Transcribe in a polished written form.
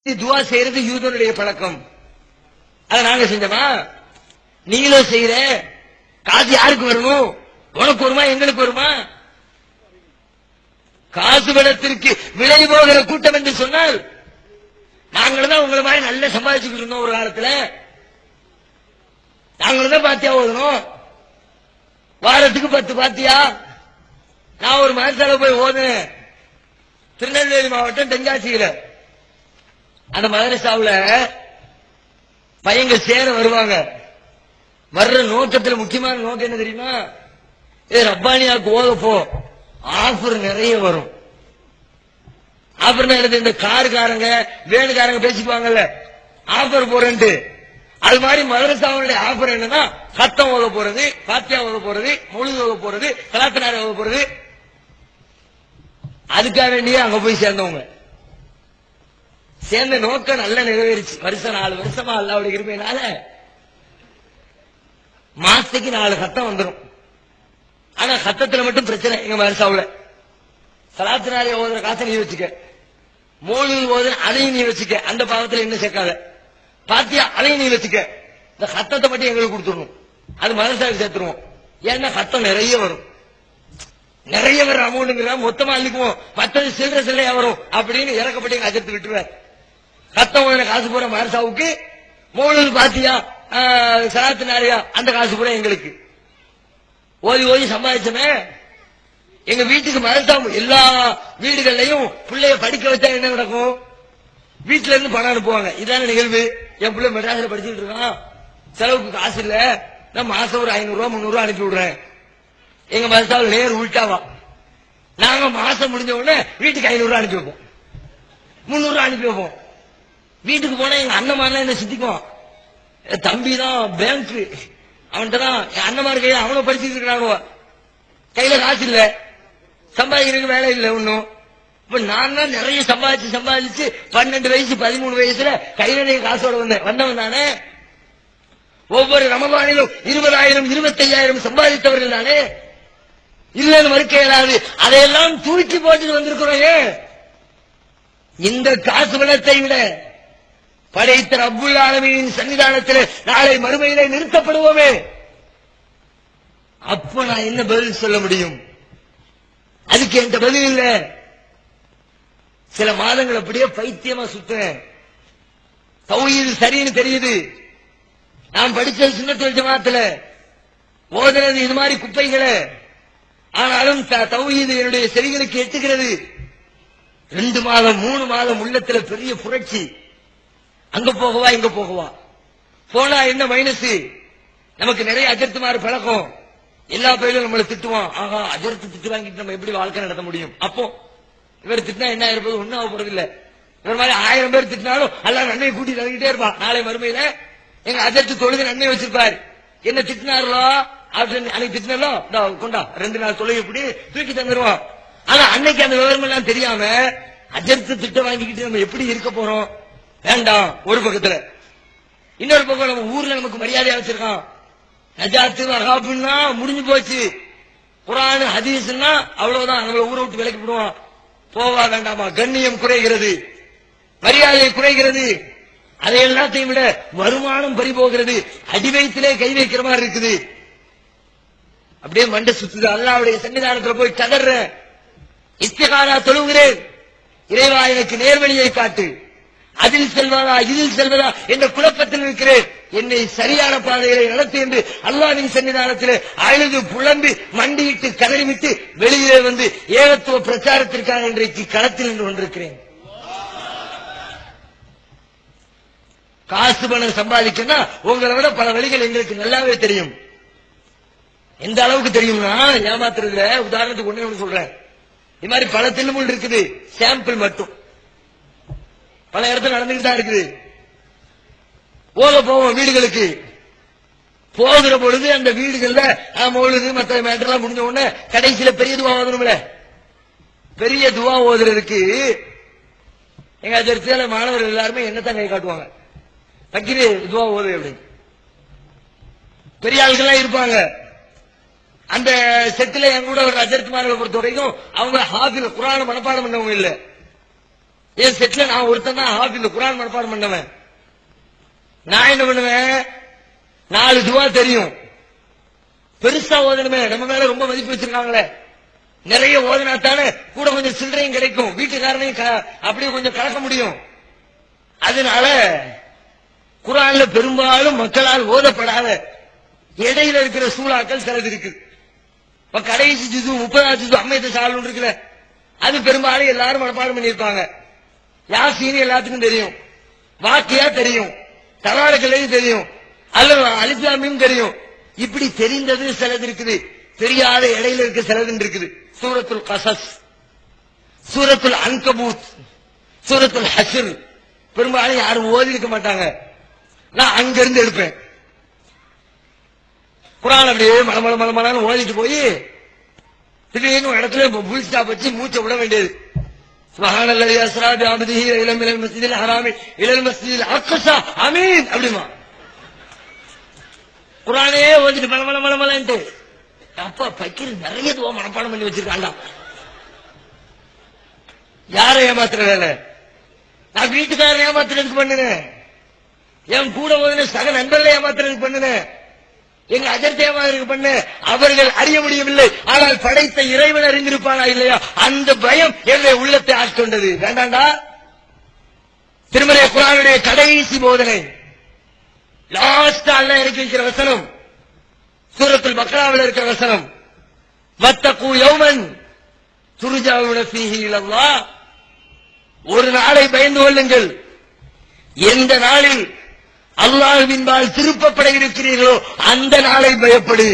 துவா செய்யறது யூதனுடைய பழக்கம். அதை நாங்க செஞ்சோமா? நீங்களும் செய்யற காசு யாருக்கு வரணும்? உனக்கு வருமா எங்களுக்கு வருமா? காசு பணத்திற்கு விலை போகிற கூட்டம் என்று சொன்னால் நாங்களும் தான் உங்களை மாதிரி நல்ல சம்பாதிச்சுக்கிட்டு இருந்தோம். ஒரு காலத்துல நாங்களும் தான் பாத்தியா ஓதணும். வாரத்துக்கு 10 பாத்தியா. நான் ஒரு மாதத்தால போய் ஓதுனேன். திருநெல்வேலி மாவட்டம் தென்காசியில அந்த மதரசாவுல பையங்க சேர வருவாங்க. வர்ற நோக்கத்துல முக்கியமான நோக்கம் என்ன தெரியுமா? ரப்பானியாவுக்கு ஓத போ, ஆஃபர் நிறைய வரும். ஆஃபர் இந்த காருக்காரங்க வேணுக்காரங்க பேசிக்குவாங்கல்ல, ஆஃபர் போறேன்ட்டு. அது மாதிரி மதரசாவுடைய ஆஃபர் என்னன்னா சத்தம் ஓத போறது, பாத்தியா ஓத போறது, மொழி ஓத போறது, கலாத்தனார ஓத போறது. அதுக்காக வேண்டியே அங்க போய் சேர்ந்தவங்க. சேர்ந்த நோக்கம் நல்ல நிறைவேறிச்சு. வருஷம் 4 வருஷமா அல்லாஹ்வுடைய கிருபையினால மாசத்துக்கு 4 சத்தம் வந்துடும். ஆனா சத்தத்துல மட்டும் பிரச்சனை. எங்க மதரசாவுல சலாத்தினாரே ஓதுற காசை நீ வச்சுக்க, மௌலூத் ஓதுற அதையும் நீ வச்சுக்க, அந்த பாவத்துல என்ன சேர்க்காத. பாத்தியா அதையும் நீ வச்சுக்க, இந்த சத்தத்தை மட்டும் எங்களுக்கு கொடுத்துடணும். அது மதரசாவுக்கு சேர்த்துருவோம். ஏன்னா சத்தம் நிறைய வரும். நிறைய வர அமௌண்ட்ங்கிற மொத்தமா அள்ளிக்குவோம், மற்றது சில்லறையா வரும் அப்படின்னு இறக்கப்பட்டு எங்க அஜர்த்து விட்டுருவார். சத்தம் காசு போற மதரசாவுக்கு, மௌலூத் பாத்தியா சலாத்தினாரியா அந்த காசு கூட எங்களுக்கு. ஓதி ஓதி சம்பாதிச்சமே. எங்க வீட்டுக்கு மதரசா எல்லா வீடுகள்லயும் பிள்ளைய படிக்க வச்சா என்ன நடக்கும்? வீட்டுல இருந்து பணம் அனுப்புவாங்க. இதான நிகழ்வு. என் பிள்ளை மெட்ராஸ்ல படிச்சுட்டு இருக்கான், செலவுக்கு காசு இல்ல, நான் மாசம் ஒரு 500 ரூபா 300 ரூபா அனுப்பி விடுறேன். எங்க மதரசாவில் நேர் உள்டாவா. நாங்க மாசம் முடிஞ்ச உடனே வீட்டுக்கு 500 ரூபா அனுப்பி வைப்போம், 300 ரூபா அனுப்பி வைப்போம். வீட்டுக்கு போனா எங்க அண்ணன் என்ன சித்திக்குவான், தம்பி தான் பேங்க், அவன்கிட்ட தான் என் அண்ணன் கையில அவனை படிச்சுட்டு இருக்கிறானுவ, கையில காசு இல்ல, சம்பாதிக்கிறதுக்கு வேலை இல்லை ஒன்னும். இப்ப நான் தான் நிறைய சம்பாதிச்சு 12 வயசு 13 வயசுல கையில காசோட வந்தவன் தானே. ஒவ்வொரு ரமலானிலும் 20,000 25,000 சம்பாதித்தவர்கள் தானே. இல்லன்னு மறுக்க இயலாது. அதையெல்லாம் தூக்கி போட்டு வந்திருக்கிறோம். இந்த காசு பணத்தை விட படைத்த ரப்புல் ஆலமீனின் சன்னிதானத்தில் நாளை மறுமையிலே நிறுத்தப்படுவோமே, அப்ப நான் என்ன பதில் சொல்ல முடியும்? அதுக்கு எந்த பதில் இல்ல. சில மாதங்கள் அப்படியே பைத்தியமா சுத்தேன். தௌஹீது சரின்னு தெரியுது. நான் படிச்சது சுன்னத்துல் ஜமாத்துல, ஓதுனது இது மாதிரி குப்பைகளை. ஆனாலும் தௌஹீது என்னுடைய செவிகளுக்கு எட்டுகிறது. 2 மாதம் 3 மாதம் உள்ளத்துல பெரிய புரட்சி. அங்க போகவா இங்க போகவா, போனா என்ன மைனஸ்? நமக்கு நிறைய அஜர்த்துமாறு பழக்கம். எல்லா பயிலும் நம்மளை திட்டுவான். ஆஹா, அஜர்த்து திட்டு வாங்கிட்டு நம்ம எப்படி வாழ்க்கை நடத்த முடியும்? அப்போ இவர் திட்டினா என்ன இருப்பது? ஒன்னும் ஆக போறது இல்ல. இவர் மாதிரி 1000 பேர் திட்டினாலும் அல்ல நன்மையை கூட்டி தங்கிட்டே இருப்பான். நாளை மறுமையில எங்க அஜர்த்து தொழுகை நன்மை வச்சிருப்பாரு. என்ன திட்டினாரோ அப்படின்னு அன்னைக்கு திட்டினோ கொண்டா 2 நாள் தொழுகை இப்படி தூக்கி தந்துருவான். ஆனா அன்னைக்கு அந்த விவரம் எல்லாம் தெரியாம அஜர்த்து திட்ட வாங்கிக்கிட்டு நம்ம எப்படி இருக்க போறோம்? வேண்டாம். ஒரு பக்கத்துல. இன்னொரு பக்கம் நம்ம ஊர்ல நமக்கு மரியாதையா வச்சிருக்கான். நஜாத்து வஹாபுன்னா முடிஞ்சு போச்சு. குர்ஆன் ஹதீஸ்னா அவ்வளவுதான், நம்மள ஊரை விட்டு விலக்கி விடுவான். போவா வேண்டாமா? கண்ணியம் குறைகிறது, மரியாதை குறைகிறது. அதை எல்லாத்தையும் விட வருமானம் பறிபோகிறது. அடிவயத்திலே கை வைக்கிற மாதிரி இருக்குது. அப்படியே மண்டை சுத்துது. அல்லாஹ்வுடைய சன்னிதானத்துல போய் கதறேன், இஸ்திகாரா தொழுகிறேன், இறைவா எனக்கு நேர்வழியை காட்டு, அதில் செல்வதா இதில் செல்வதா என்ற குழப்பத்தில் இருக்கிறேன், என்னை சரியான பாதைகளை நடத்து என்று அல்லாஹ்வின் சன்னிதானத்தில் அழுது புலம்பி மண்டியிட்டு கதறிவிட்டு வெளியிலே வந்து ஏகத்துவ பிரச்சாரத்திற்காக இன்றைக்கு களத்தில் நின்று கொண்டிருக்கிறேன். காசு பணம் சம்பாதிக்கணும் உங்களை விட பல வழிகள் எங்களுக்கு நல்லாவே தெரியும். எந்த அளவுக்கு தெரியும்னா, ஏமாத்துறதுல உதாரணத்துக்கு ஒண்ணு சொல்றேன். இது மாதிரி பல தில்லுமுள் இருக்குது. சாம்பிள் மட்டும் பல இடத்துல நடந்துட்டு தான் இருக்குது. போக போவோம் வீடுகளுக்கு. போகிற பொழுது அந்த வீடுகள்ல மௌலூது மற்ற மேட்டர்லாம் முடிஞ்ச உடனே கடைசியில பெரிய துவா ஓதணும்ல. பெரிய துவா ஓதுறதுக்கு எங்க அதிர்ச்சியால மாணவர்கள் எல்லாருமே என்னத்தான் கை காட்டுவாங்க, பக்கிரி துவா ஓது அப்படின்னு. பெரிய ஆளுகள்லாம் இருப்பாங்க. அந்த செட்டில் என் கூட ஒரு அஜர்த்துமார்களை பொறுத்த வரைக்கும் அவங்க ஹாஃபில் குர்ஆன் மனப்பாடம் பண்ணவங்க இல்ல. என் செட்ல நான் ஒருத்தன் தான் ஹாஃபிஸ் குர்ஆன் மனப்பாடம் பண்ணவன். நான் என்ன பண்ணுவேன், 4 துவா தெரியும், பெருசா ஓதணுமே, நம்ம மேல ரொம்ப மதிப்பு வச்சிருக்காங்களே, நிறைய ஓதனாத்தானே கூட கொஞ்சம் சில்லறையும் கிடைக்கும், வீட்டுக்காரனையும் அப்படியே கொஞ்சம் கலக்க முடியும். அதனால குர்ஆன்ல பெரும்பாலும் மக்களால் ஓதப்படாத இடையில இருக்கிற சூறாக்கள் சிலது இருக்கு. கடைசி ஜுது 30 ஜுது அம்மையத்தை சாலும் இருக்குல்ல, அது பெரும்பாலும் எல்லாரும் மனப்பாடம் பண்ணியிருப்பாங்க. யாசீன் எல்லாத்துக்கும் தெரியும், வாக்கியா தெரியும், தவாரக்கலையும் தெரியும், அல்லது அலிஃப் லாம் மீம் தெரியும். இப்படி தெரிந்தது சிலது இருக்குது, தெரியாத இடையில இருக்க சிலது இருக்குது. சூரத்துல் கஸஸ், சூரத்துல் அன்கபூத், சூரத்துல் ஹஸ்ர் பெரும்பாலும் யாரும் ஓதி இருக்க மாட்டாங்க. நான் அங்கிருந்து எடுப்பேன் குர்ஆன், அப்படியே மலமல மலமலான்னு ஓதிட்டு போய் திடீர்னு இடத்துல புல் ஸ்டாப் வச்சு மூச்சை விட வேண்டியது. சுப்ஹானல்லாஹி அஸ்ரா பிஅப்திஹி இலா மினல் மஸ்ஜிதில் ஹராமி இலல் மஸ்ஜிதில் அக்ஸா ஆமீன் அப்படிமா குர்ஆனே ஓதிட்டு மலமல மலமலன்ட்டு. அப்பா பக்கீர் நிறைய துவா மனப்பாடம் பண்ணி வச்சிருக்காண்டா. யாரை ஏமாத்துற வேலை? நான் வீட்டுக்காரன் ஏமாத்துறதுக்கு பண்ணுனேன், என் கூட ஓதின சக நண்பர்களை ஏமாத்துறதுக்கு பண்ணுனேன், எங்க அஜர்த்தை ஏமாத்துறதுக்கு பண்ண. அவர்கள் அறிய முடியவில்லை, ஆனால் படைத்த இறைவன் அறிந்திருப்பானா இல்லையா, அந்த பயம் என்னுடைய உள்ளத்தை ஆட்கொண்டது. வேண்டாண்டா. திருமலை குர்ஆனுடைய கடைசி போதனை, லாஸ்ட் அல்லாஹ் இறக்கி வைக்கிற வசனம், சூரத்துல் பக்ராவில் இருக்கிற வசனம், வத்தகு யௌமன் துர்ஜாவுன ஃபீஹி இலல்லாஹ், ஒரு நாளை பயந்து கொள்ளுங்கள், எந்த நாளில் அல்லாஹ்வின்பால் திருப்பப்பட இருக்கிறீர்களோ அந்த நாளை பயப்படு.